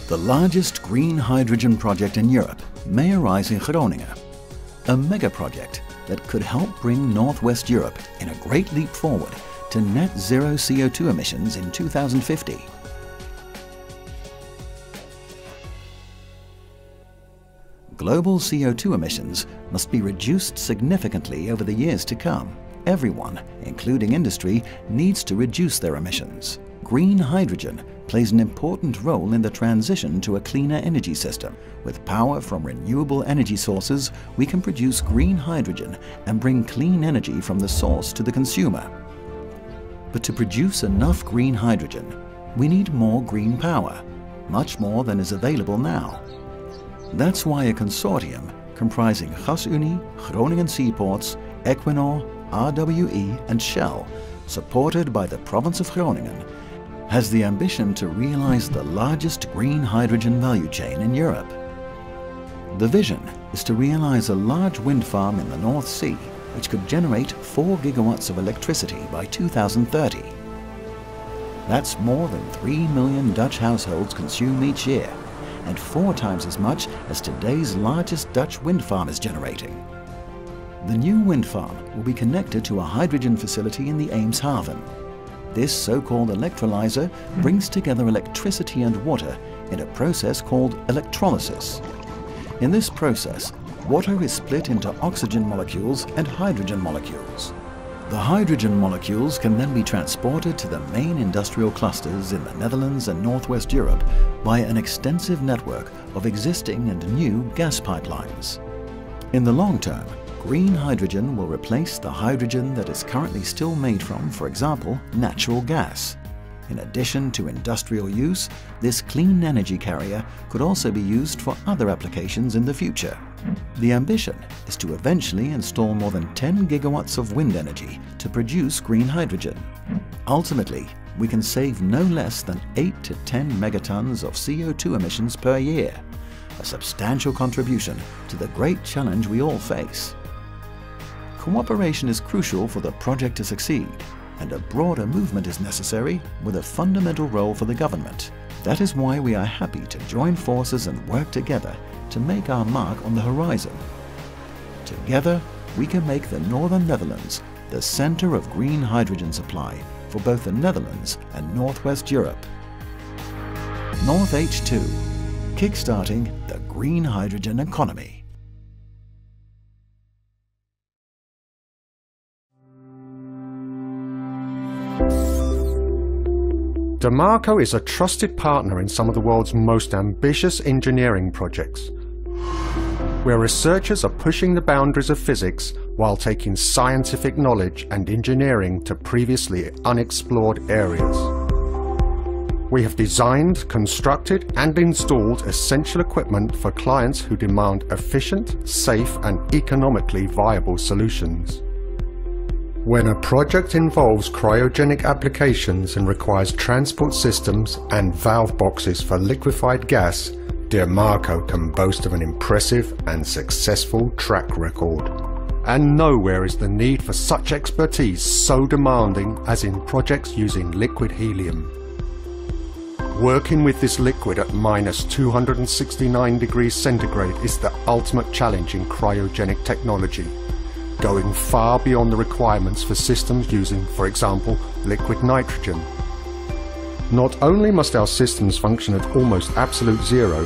The largest green hydrogen project in Europe may arise in Groningen, a mega project that could help bring Northwest Europe in a great leap forward to net zero CO2 emissions in 2050. Global CO2 emissions must be reduced significantly over the years to come. Everyone, including industry, needs to reduce their emissions. Green hydrogen plays an important role in the transition to a cleaner energy system. With power from renewable energy sources, we can produce green hydrogen and bring clean energy from the source to the consumer. But to produce enough green hydrogen, we need more green power, much more than is available now. That's why a consortium comprising GasUnie, Groningen Seaports, Equinor, RWE and Shell, supported by the province of Groningen, has the ambition to realize the largest green hydrogen value chain in Europe. The vision is to realize a large wind farm in the North Sea, which could generate 4 gigawatts of electricity by 2030. That's more than 3 million Dutch households consume each year, and 4 times as much as today's largest Dutch wind farm is generating. The new wind farm will be connected to a hydrogen facility in the Eemshaven. This so-called electrolyzer brings together electricity and water in a process called electrolysis. In this process, water is split into oxygen molecules and hydrogen molecules. The hydrogen molecules can then be transported to the main industrial clusters in the Netherlands and Northwest Europe by an extensive network of existing and new gas pipelines. In the long term, green hydrogen will replace the hydrogen that is currently still made from, for example, natural gas. In addition to industrial use, this clean energy carrier could also be used for other applications in the future. The ambition is to eventually install more than 10 gigawatts of wind energy to produce green hydrogen. Ultimately, we can save no less than 8 to 10 megatons of CO2 emissions per year, a substantial contribution to the great challenge we all face. Cooperation is crucial for the project to succeed, and a broader movement is necessary with a fundamental role for the government. That is why we are happy to join forces and work together to make our mark on the horizon. Together, we can make the Northern Netherlands the center of green hydrogen supply for both the Netherlands and Northwest Europe. North H2, kickstarting the green hydrogen economy. DEMACO is a trusted partner in some of the world's most ambitious engineering projects, where researchers are pushing the boundaries of physics while taking scientific knowledge and engineering to previously unexplored areas. We have designed, constructed and installed essential equipment for clients who demand efficient, safe and economically viable solutions. When a project involves cryogenic applications and requires transport systems and valve boxes for liquefied gas, DEMACO can boast of an impressive and successful track record. And nowhere is the need for such expertise so demanding as in projects using liquid helium. Working with this liquid at minus 269 degrees centigrade is the ultimate challenge in cryogenic technology, going far beyond the requirements for systems using, for example, liquid nitrogen. Not only must our systems function at almost absolute zero,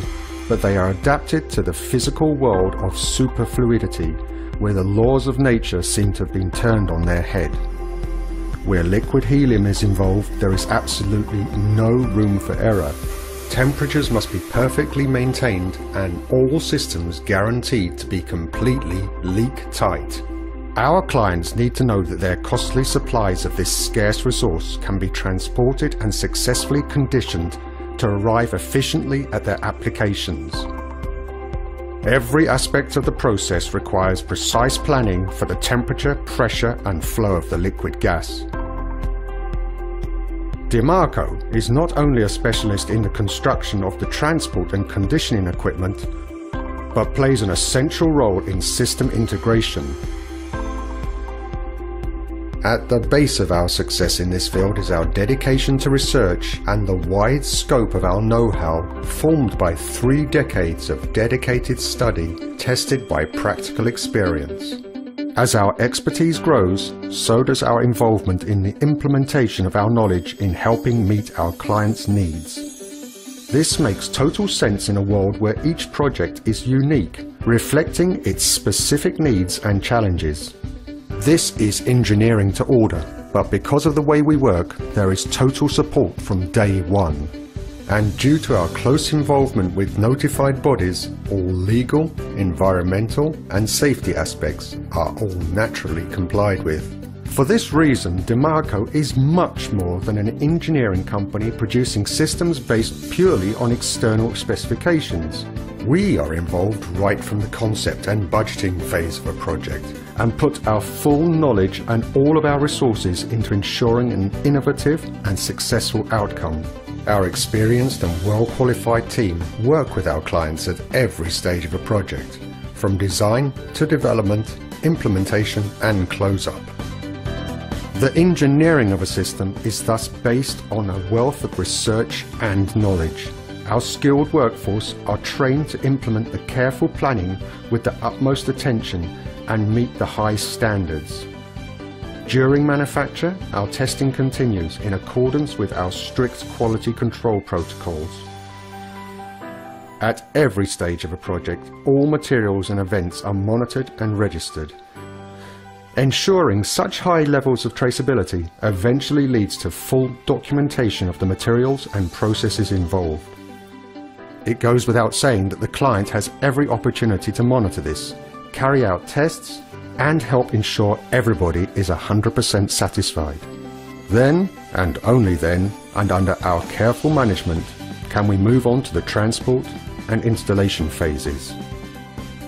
but they are adapted to the physical world of superfluidity, where the laws of nature seem to have been turned on their head. Where liquid helium is involved, there is absolutely no room for error. Temperatures must be perfectly maintained and all systems guaranteed to be completely leak-tight. Our clients need to know that their costly supplies of this scarce resource can be transported and successfully conditioned to arrive efficiently at their applications. Every aspect of the process requires precise planning for the temperature, pressure and flow of the liquid gas. DEMACO is not only a specialist in the construction of the transport and conditioning equipment, but plays an essential role in system integration. At the base of our success in this field is our dedication to research and the wide scope of our know-how, formed by 3 decades of dedicated study, tested by practical experience. As our expertise grows, so does our involvement in the implementation of our knowledge in helping meet our clients' needs. This makes total sense in a world where each project is unique, reflecting its specific needs and challenges. This is engineering to order, but because of the way we work, there is total support from day one. And due to our close involvement with notified bodies, all legal, environmental and safety aspects are all naturally complied with. For this reason, DEMACO is much more than an engineering company producing systems based purely on external specifications. We are involved right from the concept and budgeting phase of a project and put our full knowledge and all of our resources into ensuring an innovative and successful outcome. Our experienced and well-qualified team work with our clients at every stage of a project, from design to development, implementation and close-up. The engineering of a system is thus based on a wealth of research and knowledge. Our skilled workforce are trained to implement the careful planning with the utmost attention and meet the high standards. During manufacture, our testing continues in accordance with our strict quality control protocols. At every stage of a project, all materials and events are monitored and registered. Ensuring such high levels of traceability eventually leads to full documentation of the materials and processes involved. It goes without saying that the client has every opportunity to monitor this, carry out tests, and help ensure everybody is 100% satisfied. Then, and only then, and under our careful management, can we move on to the transport and installation phases.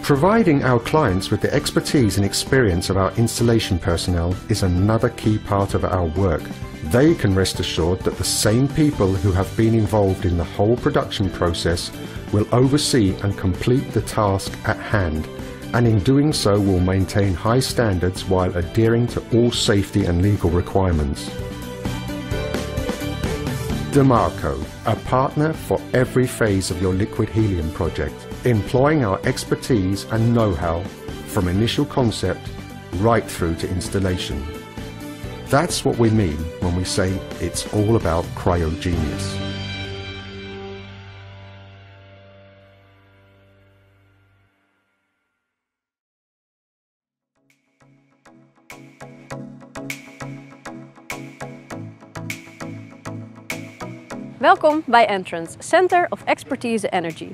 Providing our clients with the expertise and experience of our installation personnel is another key part of our work. They can rest assured that the same people who have been involved in the whole production process will oversee and complete the task at hand, and in doing so will maintain high standards while adhering to all safety and legal requirements. DEMACO, a partner for every phase of your liquid helium project, employing our expertise and know-how from initial concept right through to installation. That's what we mean when we say it's all about cryogenius. Welkom bij Entrance, Center of Expertise Energy.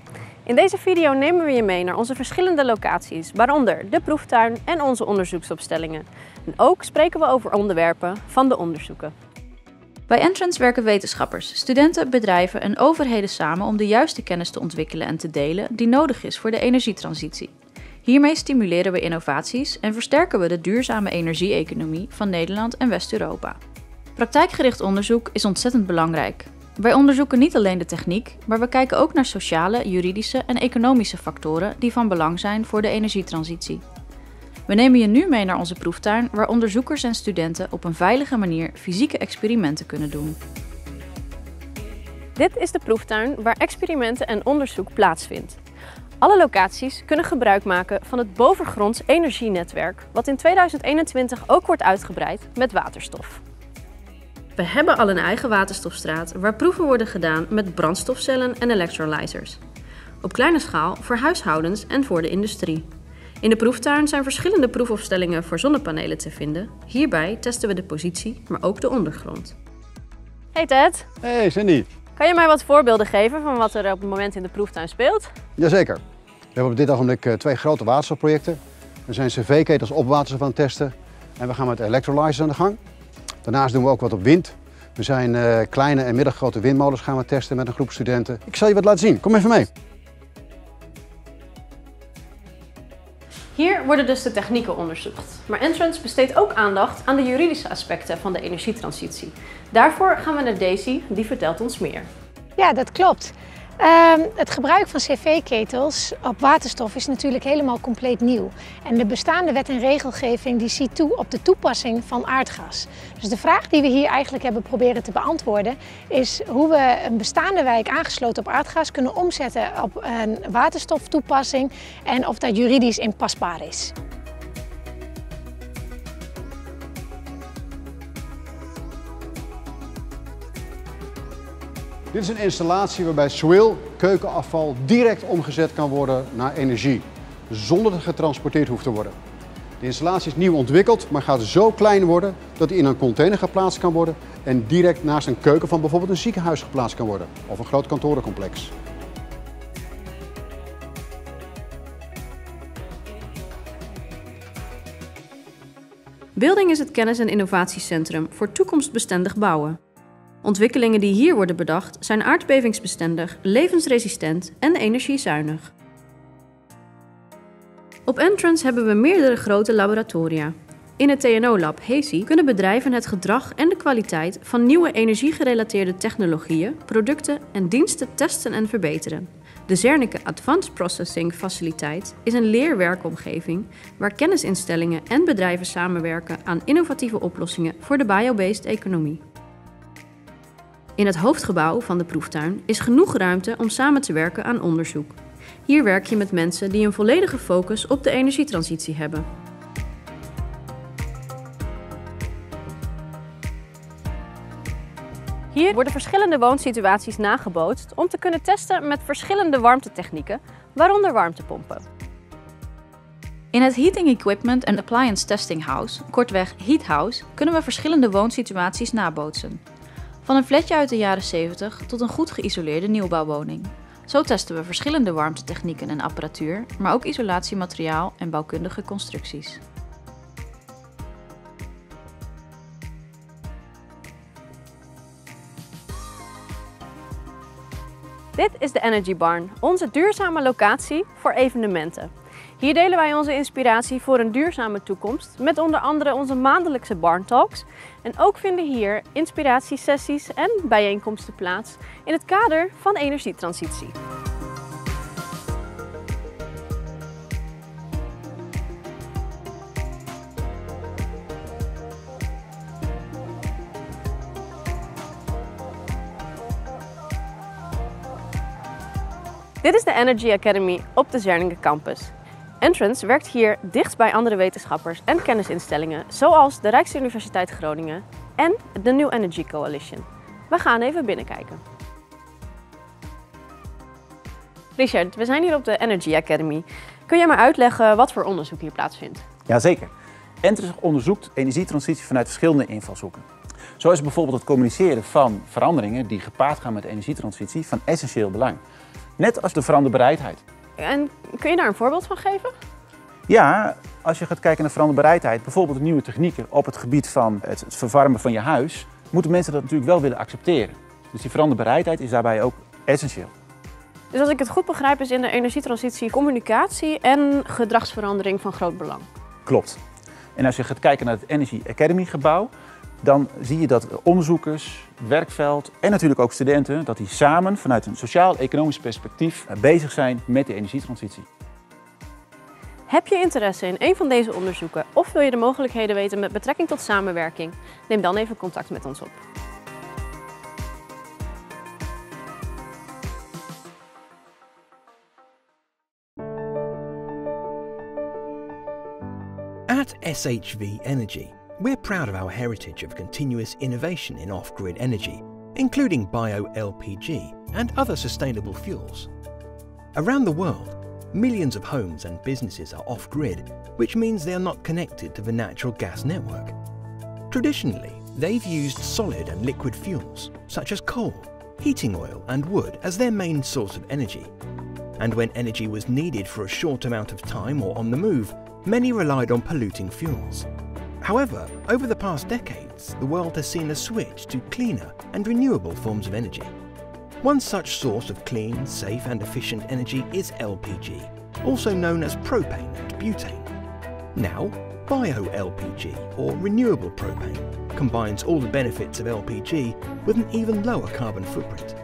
In deze video nemen we je mee naar onze verschillende locaties, waaronder de proeftuin en onze onderzoeksopstellingen. En ook spreken we over onderwerpen van de onderzoeken. Bij Entrance werken wetenschappers, studenten, bedrijven en overheden samen om de juiste kennis te ontwikkelen en te delen die nodig is voor de energietransitie. Hiermee stimuleren we innovaties en versterken we de duurzame energie-economie van Nederland en West-Europa. Praktijkgericht onderzoek is ontzettend belangrijk. Wij onderzoeken niet alleen de techniek, maar we kijken ook naar sociale, juridische en economische factoren die van belang zijn voor de energietransitie. We nemen je nu mee naar onze proeftuin, waar onderzoekers en studenten op een veilige manier fysieke experimenten kunnen doen. Dit is de proeftuin waar experimenten en onderzoek plaatsvindt. Alle locaties kunnen gebruik maken van het bovengronds energienetwerk, wat in 2021 ook wordt uitgebreid met waterstof. We hebben al een eigen waterstofstraat waar proeven worden gedaan met brandstofcellen en electrolyzers. Op kleine schaal voor huishoudens en voor de industrie. In de proeftuin zijn verschillende proefopstellingen voor zonnepanelen te vinden. Hierbij testen we de positie, maar ook de ondergrond. Hey Ted! Hey Cindy! Kan je mij wat voorbeelden geven van wat er op het moment in de proeftuin speelt? Jazeker. We hebben op dit ogenblik 2 grote waterstofprojecten. We zijn cv-ketels op waterstof aan het testen en we gaan met electrolyzers aan de gang. Daarnaast doen we ook wat op wind. We zijn kleine en middelgrote windmolens gaan we testen met een groep studenten. Ik zal je wat laten zien. Kom even mee. Hier worden dus de technieken onderzocht. Maar Entrance besteedt ook aandacht aan de juridische aspecten van de energietransitie. Daarvoor gaan we naar Daisy, die vertelt ons meer. Ja, dat klopt. Het gebruik van cv-ketels op waterstof is natuurlijk helemaal compleet nieuw. En de bestaande wet en regelgeving die ziet toe op de toepassing van aardgas. Dus de vraag die we hier eigenlijk hebben proberen te beantwoorden is hoe we een bestaande wijk aangesloten op aardgas kunnen omzetten op een waterstoftoepassing en of dat juridisch inpasbaar is. Dit is een installatie waarbij swil, keukenafval, direct omgezet kan worden naar energie, zonder dat het getransporteerd hoeft te worden. De installatie is nieuw ontwikkeld, maar gaat zo klein worden dat hij in een container geplaatst kan worden en direct naast een keuken van bijvoorbeeld een ziekenhuis geplaatst kan worden of een groot kantorencomplex. Building is het kennis- en innovatiecentrum voor toekomstbestendig bouwen. Ontwikkelingen die hier worden bedacht zijn aardbevingsbestendig, levensresistent en energiezuinig. Op Entrance hebben we meerdere grote laboratoria. In het TNO-lab HESI kunnen bedrijven het gedrag en de kwaliteit van nieuwe energiegerelateerde technologieën, producten en diensten testen en verbeteren. De Zernike Advanced Processing Faciliteit is een leerwerkomgeving waar kennisinstellingen en bedrijven samenwerken aan innovatieve oplossingen voor de biobased economie. In het hoofdgebouw van de proeftuin is genoeg ruimte om samen te werken aan onderzoek. Hier werk je met mensen die een volledige focus op de energietransitie hebben. Hier worden verschillende woonsituaties nagebootst om te kunnen testen met verschillende warmtetechnieken, waaronder warmtepompen. In het Heating Equipment and Appliance Testing House, kortweg Heat House, kunnen we verschillende woonsituaties nabootsen. Van een flatje uit de jaren 70 tot een goed geïsoleerde nieuwbouwwoning. Zo testen we verschillende warmtetechnieken en apparatuur, maar ook isolatiemateriaal en bouwkundige constructies. Dit is de Energy Barn, onze duurzame locatie voor evenementen. Hier delen wij onze inspiratie voor een duurzame toekomst met onder andere onze maandelijkse Barn Talks. En ook vinden hier inspiratiesessies en bijeenkomsten plaats in het kader van energietransitie. Dit is de Energy Academy op de Zernike campus. Entrance werkt hier dicht bij andere wetenschappers en kennisinstellingen, zoals de Rijksuniversiteit Groningen en de New Energy Coalition. We gaan even binnenkijken. Richard, we zijn hier op de Energy Academy. Kun jij maar uitleggen wat voor onderzoek hier plaatsvindt? Jazeker. Entrance onderzoekt energietransitie vanuit verschillende invalshoeken. Zo is bijvoorbeeld het communiceren van veranderingen die gepaard gaan met de energietransitie van essentieel belang. Net als de veranderbereidheid. En kun je daar een voorbeeld van geven? Ja, als je gaat kijken naar veranderbereidheid, bijvoorbeeld de nieuwe technieken op het gebied van het verwarmen van je huis, moeten mensen dat natuurlijk wel willen accepteren. Dus die veranderbereidheid is daarbij ook essentieel. Dus als ik het goed begrijp, is in de energietransitie communicatie en gedragsverandering van groot belang. Klopt. En als je gaat kijken naar het Energy Academy gebouw, dan zie je dat onderzoekers, het werkveld en natuurlijk ook studenten, dat die samen vanuit een sociaal-economisch perspectief bezig zijn met de energietransitie. Heb je interesse in een van deze onderzoeken of wil je de mogelijkheden weten met betrekking tot samenwerking? Neem dan even contact met ons op. At SHV Energy, we're proud of our heritage of continuous innovation in off-grid energy, including bio-LPG and other sustainable fuels. Around the world, millions of homes and businesses are off-grid, which means they are not connected to the natural gas network. Traditionally, they've used solid and liquid fuels, such as coal, heating oil and wood as their main source of energy. And when energy was needed for a short amount of time or on the move, many relied on polluting fuels. However, over the past decades, the world has seen a switch to cleaner and renewable forms of energy. One such source of clean, safe and efficient energy is LPG, also known as propane and butane. Now, bio-LPG, or renewable propane, combines all the benefits of LPG with an even lower carbon footprint.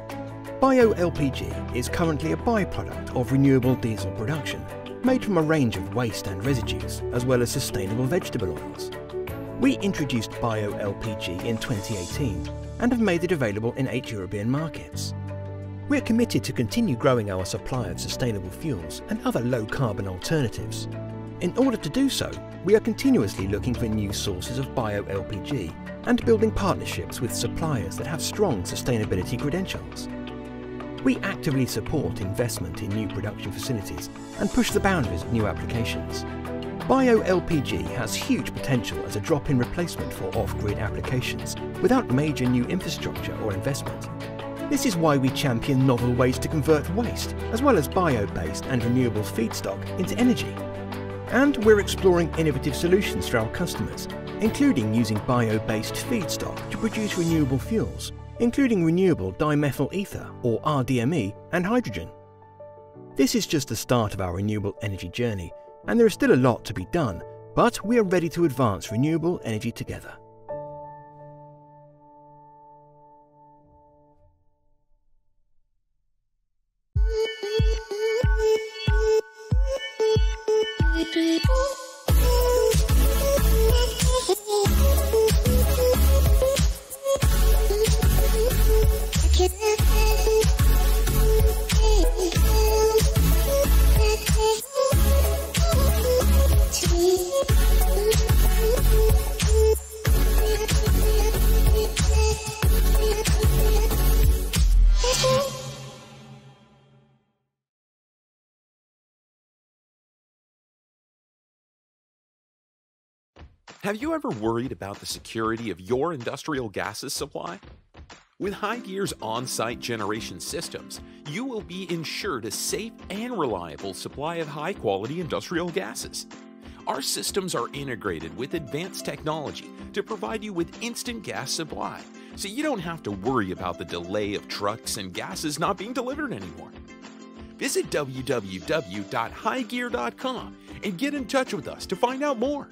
Bio-LPG is currently a byproduct of renewable diesel production, made from a range of waste and residues, as well as sustainable vegetable oils. We introduced Bio-LPG in 2018 and have made it available in 8 European markets. We're committed to continue growing our supply of sustainable fuels and other low-carbon alternatives. In order to do so, we are continuously looking for new sources of Bio-LPG and building partnerships with suppliers that have strong sustainability credentials. We actively support investment in new production facilities and push the boundaries of new applications. Bio-LPG has huge potential as a drop-in replacement for off-grid applications without major new infrastructure or investment. This is why we champion novel ways to convert waste, as well as bio-based and renewable feedstock, into energy. And we're exploring innovative solutions for our customers, including using bio-based feedstock to produce renewable fuels, including renewable dimethyl ether, or RDME, and hydrogen. This is just the start of our renewable energy journey, and there is still a lot to be done, but we are ready to advance renewable energy together. Have you ever worried about the security of your industrial gases supply? With HiGear's on-site generation systems, you will be ensured a safe and reliable supply of high-quality industrial gases. Our systems are integrated with advanced technology to provide you with instant gas supply, so you don't have to worry about the delay of trucks and gases not being delivered anymore. Visit www.higear.com and get in touch with us to find out more.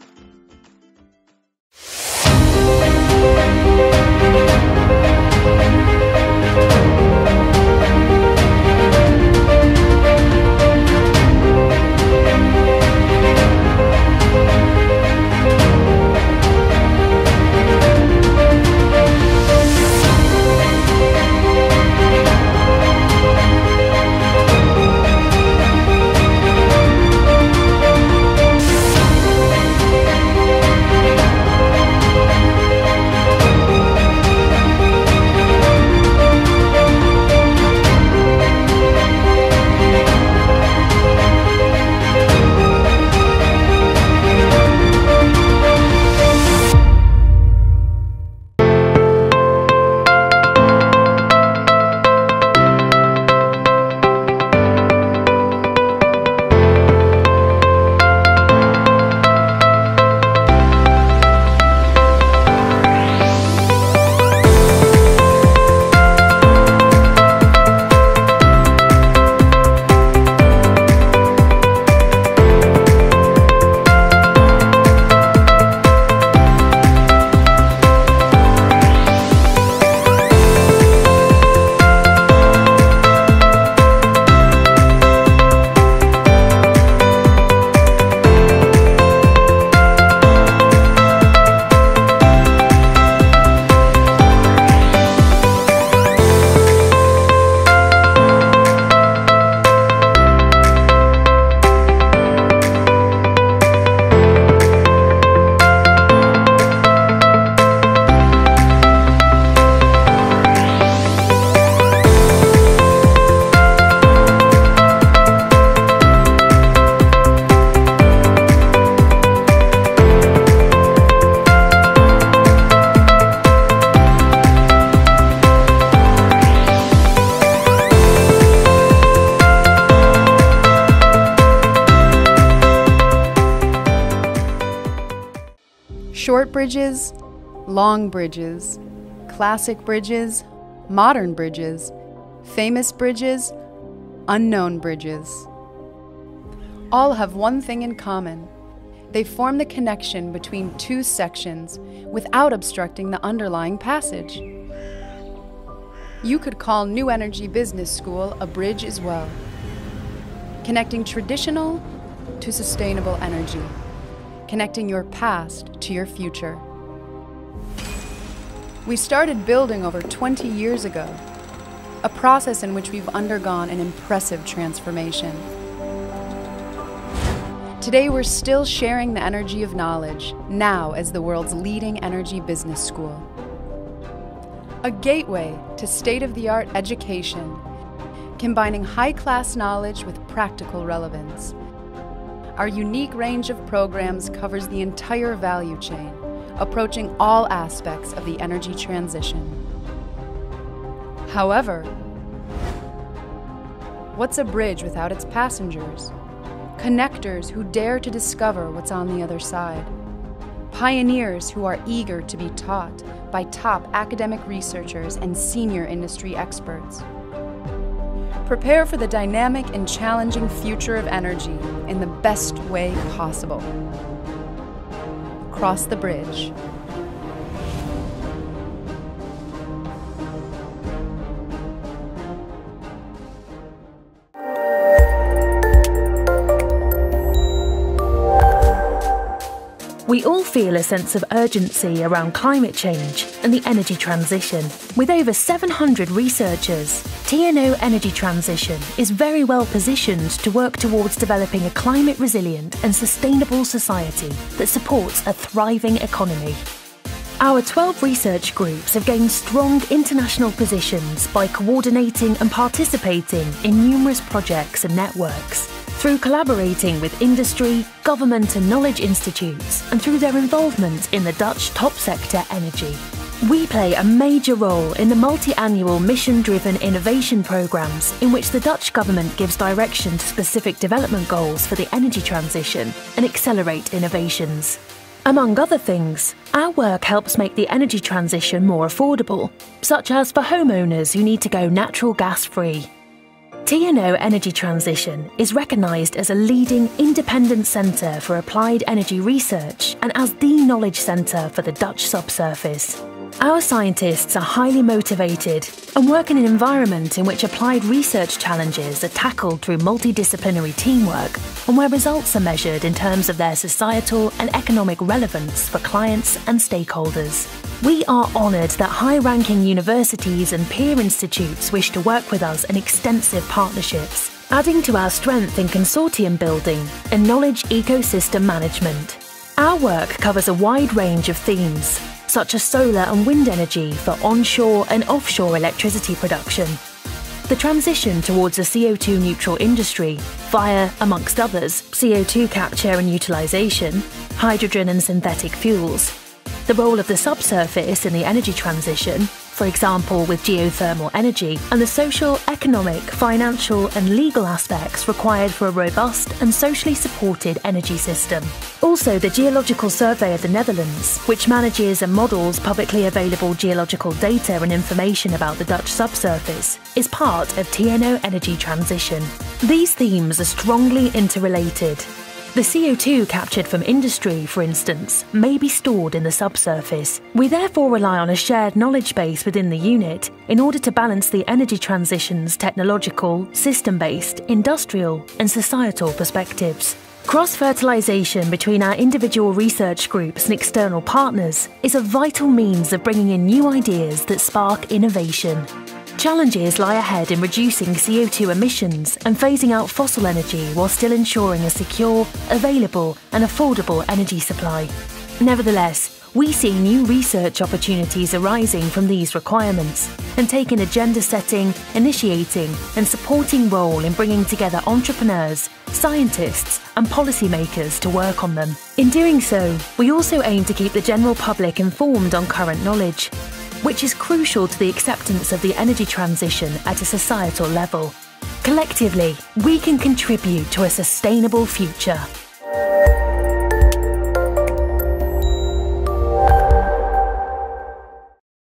Short bridges, long bridges, classic bridges, modern bridges, famous bridges, unknown bridges. All have one thing in common. They form the connection between two sections without obstructing the underlying passage. You could call New Energy Business School a bridge as well, connecting traditional to sustainable energy, connecting your past to your future. We started building over 20 years ago, a process in which we've undergone an impressive transformation. Today we're still sharing the energy of knowledge, now as the world's leading energy business school. A gateway to state-of-the-art education, combining high-class knowledge with practical relevance. Our unique range of programs covers the entire value chain, approaching all aspects of the energy transition. However, what's a bridge without its passengers? Connectors who dare to discover what's on the other side. Pioneers who are eager to be taught by top academic researchers and senior industry experts. Prepare for the dynamic and challenging future of energy in the best way possible. Cross the bridge. We all feel a sense of urgency around climate change and the energy transition. With over 700 researchers, TNO Energy Transition is very well positioned to work towards developing a climate-resilient and sustainable society that supports a thriving economy. Our 12 research groups have gained strong international positions by coordinating and participating in numerous projects and networks. Through collaborating with industry, government and knowledge institutes, and through their involvement in the Dutch top sector energy. We play a major role in the multi-annual mission-driven innovation programmes in which the Dutch government gives direction to specific development goals for the energy transition and accelerate innovations. Among other things, our work helps make the energy transition more affordable, such as for homeowners who need to go natural gas-free. TNO Energy Transition is recognised as a leading independent centre for applied energy research and as the knowledge centre for the Dutch subsurface. Our scientists are highly motivated and work in an environment in which applied research challenges are tackled through multidisciplinary teamwork and where results are measured in terms of their societal and economic relevance for clients and stakeholders. We are honoured that high-ranking universities and peer institutes wish to work with us in extensive partnerships, adding to our strength in consortium building and knowledge ecosystem management. Our work covers a wide range of themes, such as solar and wind energy for onshore and offshore electricity production, the transition towards a CO2 neutral industry via, amongst others, CO2 capture and utilisation, hydrogen and synthetic fuels, the role of the subsurface in the energy transition, for example with geothermal energy, and the social, economic, financial and legal aspects required for a robust and socially supported energy system. Also, the Geological Survey of the Netherlands, which manages and models publicly available geological data and information about the Dutch subsurface, is part of TNO Energy Transition. These themes are strongly interrelated. The CO2 captured from industry, for instance, may be stored in the subsurface. We therefore rely on a shared knowledge base within the unit in order to balance the energy transition's technological, system-based, industrial and societal perspectives. Cross-fertilisation between our individual research groups and external partners is a vital means of bringing in new ideas that spark innovation. Challenges lie ahead in reducing CO2 emissions and phasing out fossil energy while still ensuring a secure, available and affordable energy supply. Nevertheless, we see new research opportunities arising from these requirements and take an agenda-setting, initiating and supporting role in bringing together entrepreneurs, scientists and policymakers to work on them. In doing so, we also aim to keep the general public informed on current knowledge, which is crucial to the acceptance of the energy transition at a societal level. Collectively, we can contribute to a sustainable future.